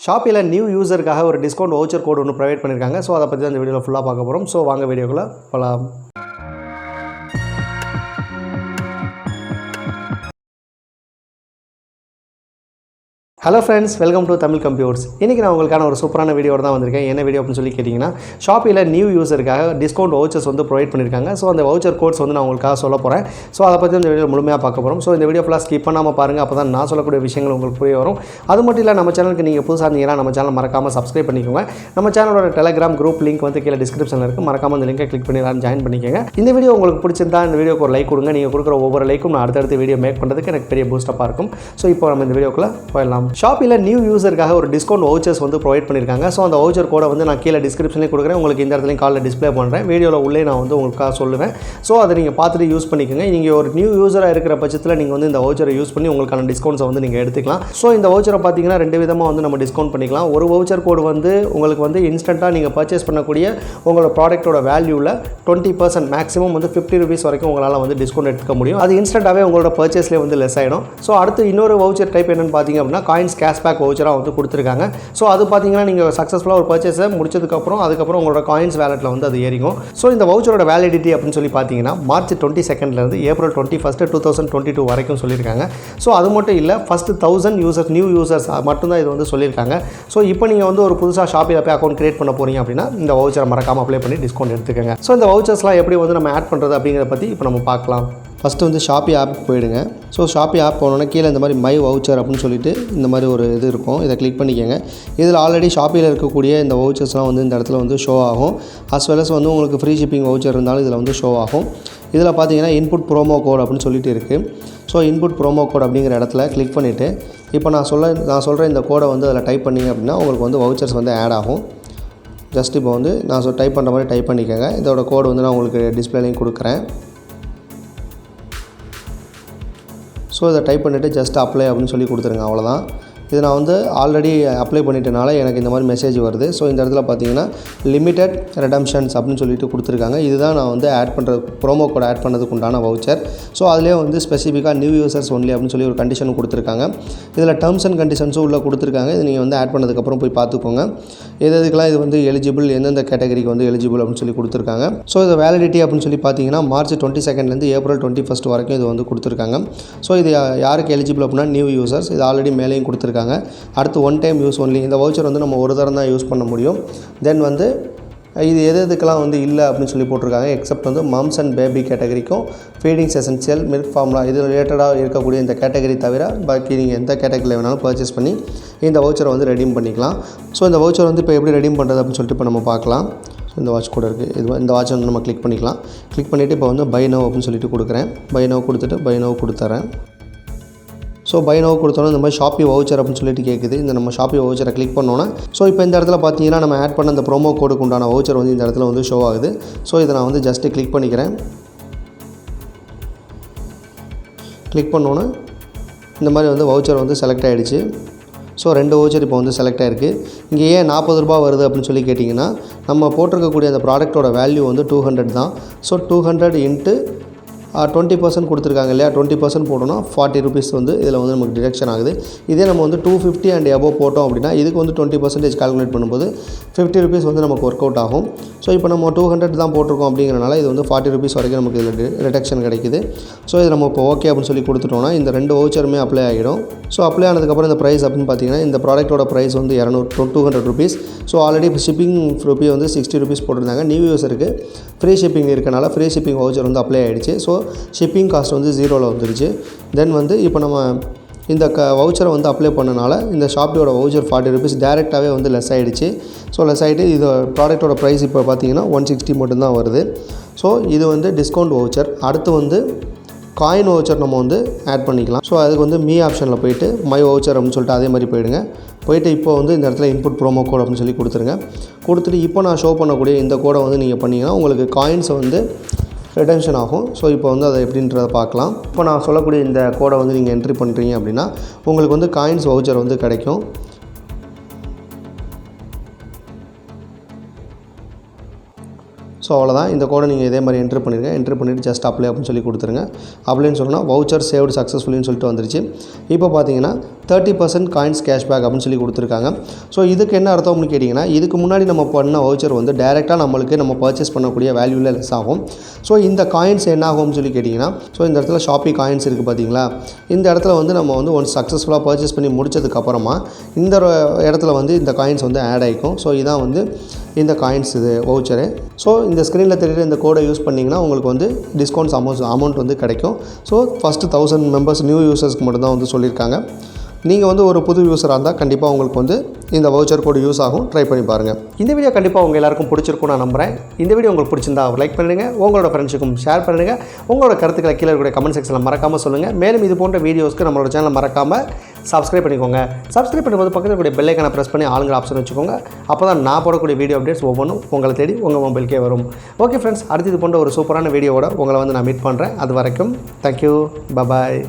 ஷாப்பியில் new யூசருக்காக ஒரு discount voucher code ஒன்று provide பண்ணியிருக்காங்க. ஸோ அதை பற்றி தான் இந்த வீடியோவில் ஃபுல்லாக பார்க்க போகிறோம். ஸோ வாங்க வீடியோக்குள்ளே போகலாம். Hello friends, welcome to Tamil computers. இன்றைக்கி நான் உங்களுக்கான ஒரு சூப்பரான வீடியோட தான் வந்திருக்கேன். என்ன வீடியோ அப்படின்னு சொல்லி கேட்டிங்கன்னா, ஷாப்பியில் நியூ யூசருக்காக டிஸ்கவுண்ட் வவுச்சர்ஸ் வந்து ப்ரொவைட் பண்ணியிருக்காங்க. ஸோ அந்த வவுச்சர் கோட்ஸ் வந்து நான் உங்களுக்காக சொல்ல போகிறேன். ஸோ அதை பற்றி இந்த வீடியோ முழுமையாக பார்க்க போகிறோம். ஸோ இந்த வீடியோ ஃபுல்லாக ஸ்கிப் பண்ணாமல் பாருங்கள். அப்போ தான் நான் சொல்லக்கூடிய விஷயங்கள் உங்களுக்கு புரிய வரும். அது மட்டும் இல்லை, நம்ம சேனலுக்கு நீங்கள் புதுசாக இருந்தீங்கன்னா நம்ம சேனல் மறக்காமல் சப்ஸ்கிரைப் பண்ணிக்கோங்க. நம்ம சேனலோட டெலிகிராம் குரூப் லிங்க் வந்து கீழே டிஸ்கிரிப்ஷனில் இருக்குது. மறக்காமல் அந்த லிங்கை கிளிக் பண்ணி எல்லாரும் ஜாயின் பண்ணிக்கோங்க. இந்த வீடியோ உங்களுக்கு பிடிச்சிருந்தா இந்த வீடியோக்கு ஒரு லைக் கொடுங்க. நீங்கள் கொடுக்குற ஒவ்வொரு லைக்கும் நான் அடுத்தடுத்து வீடியோ மேக் பண்ணுறதுக்கு எனக்கு பெரிய பூஸ்டப்பாக இருக்கும். ஸோ இப்போ நம்ம இந்த வீடியோக்குள்ளே போயிடலாம். ஷாப்பியில் நியூ யூசருக்காக ஒரு டிஸ்கவுண்ட் வவுச்சர்ஸ் வந்து ப்ரொவைட் பண்ணியிருக்காங்க. ஸோ அந்த வவுச்சர் கோடை வந்து நான் கீழே டிஸ்கிரிப்ஷன்லேயே கொடுக்குறேன். உங்களுக்கு இந்த இடத்துலையும் காலில் டிஸ்பிளே பண்ணுறேன். வீடியோவில் உள்ளே நான் வந்து உங்களுக்காக சொல்லுவேன். ஸோ அதை நீங்கள் பார்த்துட்டு யூஸ் பண்ணிக்கோங்க. நீங்கள் ஒரு நியூ யூஸராக இருக்கிற பட்சத்தில் நீங்கள் வந்து இந்த வவுச்சரை யூஸ் பண்ணி உங்களுக்கான டிஸ்கவுண்ட்ஸை வந்து நீங்கள் எடுத்துக்கலாம். ஸோ இந்த வவுச்சரை பார்த்தீங்கன்னா ரெண்டு விதமாக வந்து நம்ம டிஸ்கவுண்ட் பண்ணிக்கலாம். ஒரு வவுச்சர் கோடு வந்து உங்களுக்கு வந்து இன்ஸ்டண்ட்டாக நீங்கள் பர்ச்சேஸ் பண்ணக்கூடிய உங்களோட ப்ராடக்ட்டோட வேல்யூவில் 20% மேக்ஸிமம் வந்து 50 ரூபீஸ் வரைக்கும் உங்களால் வந்து டிஸ்கவுண்ட் எடுத்துக்க முடியும். அது இன்ஸ்டண்ட்டாகவே உங்களோட பர்ச்சேஸ்லேயே வந்து லெஸ் ஆகிடும். ஸோ அடுத்து இன்னொரு வவுச்சர் டைப் என்னென்னு பார்த்தீங்க அப்படின்னா, காயின்ஸ் கேஷ்பேக் வவுச்சராக வந்து கொடுத்துருக்காங்க. ஸோ அது பார்த்தீங்கன்னா நீங்கள் சக்ஸஸ்ஃபுல்லாக ஒரு பர்ச்சேஸை முடிச்சதுக்கப்புறம் அதுக்கப்புறம் உங்களோட காயின்ஸ் வேலெட்டில் வந்து அது ஏறிக்கும். ஸோ இந்த வவுச்சரோட வேலிடிட்டி அப்படின்னு சொல்லி பார்த்தீங்கன்னா மார்ச் 22 ஏப்ரல் 21, 2022 வரைக்கும் சொல்லியிருக்காங்க. ஸோ அது மட்டும் இல்லை, ஃபஸ்ட்டு 1000 யூசர்ஸ் நியூ யூசர்ஸ் மட்டும்தான் இது வந்து சொல்லியிருக்காங்க. ஸோ இப்போ நீங்கள் வந்து ஒரு புதுசாக ஷாப்பில் போய் அக்கௌண்ட் கிரியேட் பண்ண போகிறீங்க அப்படின்னா இந்த வவுச்சரை மறக்காமல் அப்ளை பண்ணி டிஸ்கவுண்ட் எடுத்துக்கோங்க. ஸோ இந்த வவுச்சர்ஸ்லாம் எப்படி வந்து நம்ம ஆட் பண்ணுறது அப்படிங்கிறத பற்றி இப்போ நம்ம பார்க்கலாம். ஃபஸ்ட்டு வந்து ஷாப்பி ஆப் போயிடுங்க. ஸோ ஷாப்பி ஆப் போனோன்னா கீழே இந்த மாதிரி மை வவுச்சர் அப்படின்னு சொல்லிட்டு இந்த மாதிரி ஒரு இது இருக்கும். இதை கிளிக் பண்ணிக்கோங்க. இதில் ஆல்ரெடி ஷாப்பியில் இருக்கக்கூடிய இந்த வவுச்சர்ஸ்லாம் வந்து இந்த இடத்துல வந்து ஷோ ஆகும். அஸ் வெல் அஸ் வந்து உங்களுக்கு ஃப்ரீ ஷிப்பிங் வவுச்சர் இருந்தாலும் இதில் வந்து ஷோ ஆகும். இதில் பார்த்தீங்கன்னா இன்புட் ப்ரோமோ கோட் அப்படின்னு சொல்லிட்டு இருக்குது. ஸோ இன்புட் ப்ரோமோ கோட் அப்படிங்கிற இடத்துல கிளிக் பண்ணிவிட்டு இப்போ நான் சொல்கிற இந்த கோடை வந்து அதில் டைப் பண்ணிங்க அப்படின்னா உங்களுக்கு வந்து வவுச்சர்ஸ் வந்து ஆட் ஆகும். ஜஸ்ட் இப்போ வந்து நான் டைப் பண்ணுற மாதிரி டைப் பண்ணிக்கோங்க. இதோட கோடு வந்து நான் உங்களுக்கு டிஸ்பிளேலையும் கொடுக்குறேன். ஸோ இதை டைப் பண்ணிவிட்டு ஜஸ்ட் அப்ளை அப்படின்னு சொல்லி கொடுத்துருங்க. அவ்வளோதான். இது நான் வந்து ஆல்ரெடி அப்ளை பண்ணிட்டனால எனக்கு இந்த மாதிரி மெசேஜ் வருது. ஸோ இந்த இடத்துல பார்த்தீங்கன்னா லிமிட்டட் ரெடம்ஷன்ஸ் அப்படின்னு சொல்லிட்டு கொடுத்துருக்காங்க. இதுதான் நான் வந்து ஆட் பண்ணுறது, ப்ரோமோ கோட் ஆட் பண்ணதுக்கு உண்டான வவுச்சர். ஸோ அதிலே வந்து ஸ்பெசிஃபிக்காக நியூ யூசர்ஸ் ஒன்லி அப்படின்னு சொல்லி ஒரு கண்டிஷன் கொடுத்துருக்காங்க. இதில் டேர்ம்ஸ் அண்ட் கண்டிஷன்ஸும் உள்ளே கொடுத்துருக்காங்க. இது நீங்கள் வந்து ஆட் பண்ணதுக்கப்புறம் போய் பார்த்துக்கோங்க. எதுக்கெல்லாம் இது வந்து எலிஜிபிள், எந்தெந்த கேட்டகரிக்கு வந்து எலிஜிபிள் அப்படின்னு சொல்லி கொடுத்துருக்காங்க. ஸோ இது வேலிடிட்டி அப்படின்னு சொல்லி பார்த்தீங்கன்னா மார்ச் 22 ஏப்ரல் 21 வரைக்கும் இது வந்து கொடுத்துருக்காங்க. ஸோ இது யாருக்கு எலிஜிபிள் அப்படின்னா நியூ யூசர்ஸ். இது ஆல்ரெடி மேலேயும் கொடுத்துருக்காங்க. அடுத்து ஒன் டைம் யூஸ் ஒன்லி. இந்த வவுச்சர் வந்து நம்ம ஒரு தரம் தான் யூஸ் பண்ண முடியும். தென் வந்து இது எதுக்கெல்லாம் வந்து இல்லை அப்படின்னு சொல்லி போட்டிருக்காங்க. எக்ஸப்ட் வந்து மம்ஸ் அண்ட் பேபி கேட்டகரிக்கும் ஃபீடிங்ஸ் எசென்சியல் மில்க் ஃபார்முலா இது ரிலேட்டடாக இருக்கக்கூடிய இந்த கேட்டகரி தவிர பாக்கி நீங்கள் எந்த கேட்டகரியில் வேணாலும் பர்ச்சேஸ் பண்ணி இந்த வவுச்சரை வந்து ரெடீம் பண்ணிக்கலாம். ஸோ இந்த வவுச்சர் வந்து இப்போ எப்படி ரெடீம் பண்ணுறது அப்படின்னு சொல்லிட்டு இப்போ நம்ம பார்க்கலாம். ஸோ இந்த வாட்ச் கூட இருக்குது. இந்த வாட்ச் வந்து நம்ம கிளிக் பண்ணிக்கலாம். கிளிக் பண்ணிவிட்டு இப்போ வந்து பை நவ் அப்படின்னு சொல்லிட்டு கொடுக்குறேன். பை நவ் கொடுத்துட்டு பை நவ் கொடுத்துறேன். ஸோ பை நவ் கொடுத்தோன்னா இந்த மாதிரி ஷாப்பி வவுச்சர் அப்படின்னு சொல்லிட்டு கேட்குது. இந்த நம்ம ஷாப்பி வவுச்சரை கிளிக் பண்ணோன்னா ஸோ இப்போ இந்த இடத்துல பார்த்தீங்கன்னா நம்ம ஆட் பண்ண அந்த ப்ரோமோ கோடுக்கு உண்டான வவுச்சர் வந்து இந்த இடத்துல வந்து ஷோ ஆகுது. ஸோ இதை நான் வந்து ஜஸ்ட்டு கிளிக் பண்ணிக்கிறேன். கிளிக் பண்ணோன்னே இந்த மாதிரி வந்து வவுச்சர் வந்து செலக்ட் ஆகிடுச்சு. ஸோ 2 வவுச்சர் இப்போ வந்து செலக்ட் ஆகிருக்கு. இங்கே ஏன் 40 ரூபா வருது அப்படின்னு சொல்லி கேட்டிங்கன்னா, நம்ம போட்டிருக்கக்கூடிய அந்த ப்ராடக்ட்டோட வேல்யூ வந்து 200 தான். ஸோ 200 இன்ட்டு 20% கொடுத்துருக்காங்க இல்லையா, 20% போட்டோன்னா 40 ரூபீஸ் வந்து இதில் வந்து நமக்கு டிடக்ஷன் ஆகுது. இதே நம்ம வந்து 250 அண்ட் எபோவ் போட்டோம் அப்படின்னா இதுக்கு வந்து 20% கால்குலேட் பண்ணும்போது 50 ரூபீஸ் வந்து நமக்கு ஒர்க் அவுட் ஆகும். ஸோ இப்போ நம்ம 200 தான் போட்டிருக்கோம் அப்படிங்கிறனால இது வந்து 40 ரூபீஸ் வரைக்கும் நமக்கு இதில் ரிடக்ஷன் கிடைக்குது. ஸோ இது நம்ம இப்போ ஓகே அப்படின்னு சொல்லி கொடுத்துட்டோம்னா இந்த 2 வவுச்சருமே அப்ளை ஆகிடும். ஸோ அப்ளை ஆனதுக்கப்புறம் இந்த ப்ரைஸ் அப்படின்னு பார்த்தீங்கன்னா இந்த ப்ராடக்ட்டோட ப்ரைஸ் வந்து 200 ரூபீஸ். ஸோ ஆல்ரெடி இப்போ ஷிப்பிங் ரூபி வந்து 60 ரூபீஸ் போட்டிருந்தாங்க. நியூ யூஸருக்கு ஃப்ரீ ஷிப்பிங் இருக்கனால ஃப்ரீ ஷிப்பிங் வவுச்சர் வந்து அப்ளை ஆகிடுச்சு. ஸோ ஷிப்பிங் காஸ்ட் வந்து 0ல் வந்துருச்சு. தென் வந்து இப்போ நம்ம இந்த வவுச்சரை வந்து அப்ளை பண்ணனால இந்த ஷாப்பியோட வவுச்சர் 40 ரூபீஸ் டேரெக்டாகவே வந்து லெஸ் ஆகிடுச்சு. ஸோ லெஸ் ஆகிட்டு இது ப்ராடக்ட்டோட ப்ரைஸ் இப்போ பார்த்தீங்கன்னா 160 மட்டும்தான் வருது. ஸோ இது வந்து டிஸ்கவுண்ட் வவுச்சர். அடுத்து வந்து காயின் வவுச்சர் நம்ம வந்து ஆட் பண்ணிக்கலாம். ஸோ அதுக்கு வந்து மீ ஆப்ஷனில் போய்ட்டு மை வவுச்சர் அப்படின்னு சொல்லிட்டு அதே மாதிரி போயிடுங்க. போய்ட்டு இப்போ வந்து இந்த இடத்துல இன்புட் ப்ரோமோ கோட் அப்படின்னு சொல்லி கொடுத்துருங்க. கொடுத்துட்டு இப்போ நான் ஷோ பண்ணக்கூடிய இந்த கோடை வந்து நீங்கள் பண்ணிங்கன்னா உங்களுக்கு காயின்ஸை வந்து ரிடென்ஷன் ஆகும். ஸோ இப்போ வந்து அதை எப்படின்றத பார்க்கலாம். இப்போ நான் சொல்லக்கூடிய இந்த கோடை வந்து நீங்கள் என்ட்ரி பண்ணுறீங்க அப்படின்னா உங்களுக்கு வந்து காயின்ஸ் வவுச்சர் வந்து கிடைக்கும். ஸோ அவ்வளோதான். இந்த கோடை நீங்கள் இதே மாதிரி என்ட்ரு பண்ணிடுங்க. என்ட்ரு பண்ணிவிட்டு ஜஸ்ட் அப்ளை அப்படின்னு சொல்லி கொடுத்துருங்க. அப்படின்னு சொன்னால் வவுச்சர் சேவ்டு சக்ஸஸ்ஃபுல்லின்னு சொல்லிட்டு வந்துருச்சு. இப்போ பார்த்தீங்கன்னா 30% காயின்ஸ் கேஷ்பேக் அப்படின்னு சொல்லி கொடுத்துருக்காங்க. ஸோ இதுக்கு என்ன அர்த்தம்னு கேட்டிங்கன்னா, இதுக்கு முன்னாடி நம்ம பண்ண வவுச்சர் வந்து டேரெக்டாக நம்மளுக்கு நம்ம பர்ச்சேஸ் பண்ணக்கூடிய வேல்யூவில் லெஸ் ஆகும். ஸோ இந்த காயின்ஸ் என்ன ஆகும்னு சொல்லி கேட்டிங்கன்னா, ஸோ இந்த இடத்துல ஷாப்பி காயின்ஸ் இருக்குது பார்த்தீங்களா, இந்த இடத்துல வந்து நம்ம வந்து ஒன்ஸ் சக்ஸஸ்ஃபுல்லாக பர்ச்சேஸ் பண்ணி முடிச்சதுக்கப்புறமா இந்த இடத்துல வந்து இந்த காயின்ஸ் வந்து ஆட் ஆகிக்கும். ஸோ இதான் வந்து இந்த காயின்ஸ் இது வவுச்சரு. ஸோ இந்த ஸ்க்ரீனில் தெரியுற இந்த கோடை யூஸ் பண்ணிங்கன்னா உங்களுக்கு வந்து டிஸ்கவுண்ட்ஸ் அமௌண்ட் வந்து கிடைக்கும். ஸோ ஃபஸ்ட்டு 1000 மெம்பர்ஸ் நியூ யூசர்ஸ்க்கு மட்டும் தான் வந்து சொல்லியிருக்காங்க. நீங்கள் வந்து ஒரு புது யூஸராக இருந்தால் கண்டிப்பாக உங்களுக்கு வந்து இந்த வவுச்சர் கோடு யூஸ் ஆகும். ட்ரை பண்ணி பாருங்கள். இந்த வீடியோ கண்டிப்பாக உங்கள் எல்லாருக்கும் பிடிச்சிருக்கும் நான் நம்புகிறேன். இந்த வீடியோ உங்களுக்கு பிடிச்சிருந்தா லைக் பண்ணுங்கள், உங்களோட ஃப்ரெண்ட்ஸுக்கும் ஷேர் பண்ணுங்கள், உங்களோட கருத்துக்களை கீழே இருக்கிற கமெண்ட் செக்ஷனில் மறக்காமல் சொல்லுங்கள். மேலும் இது போன்ற வீடியோஸ்க்கு நம்மளோட சேனலை மறக்காமல் சப்ஸ்கிரைப் பண்ணிக்கோங்க. சப்ஸ்கிரைப் பண்ணும்போது பக்கத்தில் கூடிய பெல் ஐக்கானை ப்ரெஸ் பண்ணி ஆளுங்கிற ஆப்ஷன் வச்சுக்கோங்க. அப்போ தான் நான் போடக்கூடிய வீடியோ அப்டேட்ஸ் ஒவ்வொன்றும் உங்களை தேடி உங்கள் மொபைலுக்கே வரும். ஓகே ஃப்ரெண்ட்ஸ், அடுத்து இது போன்ற ஒரு சூப்பரான வீடியோவோட உங்களை வந்து நான் மீட் பண்ணுறேன். அது வரைக்கும் தேங்க்யூ, பபாய்.